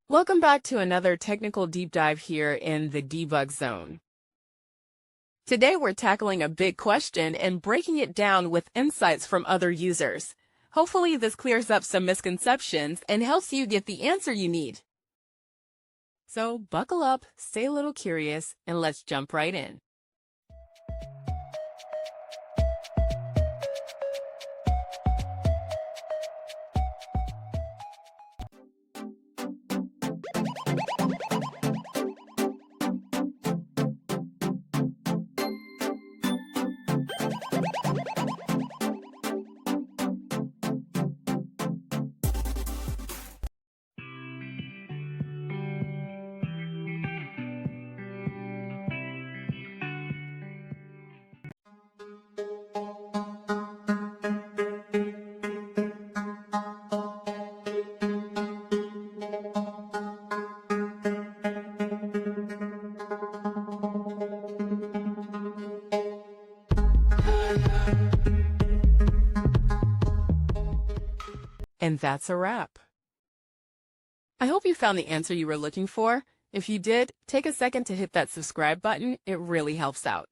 Welcome back to another technical deep dive here in the debug zone. Today we're tackling a big question and breaking it down with insights from other users. Hopefully this clears up some misconceptions and helps you get the answer you need. So buckle up, stay a little curious, and let's jump right in. And that's a wrap. I hope you found the answer you were looking for. If you did, take a second to hit that subscribe button. It really helps out.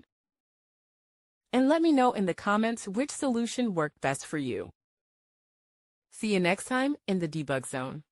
And let me know in the comments which solution worked best for you. See you next time in the debug zone.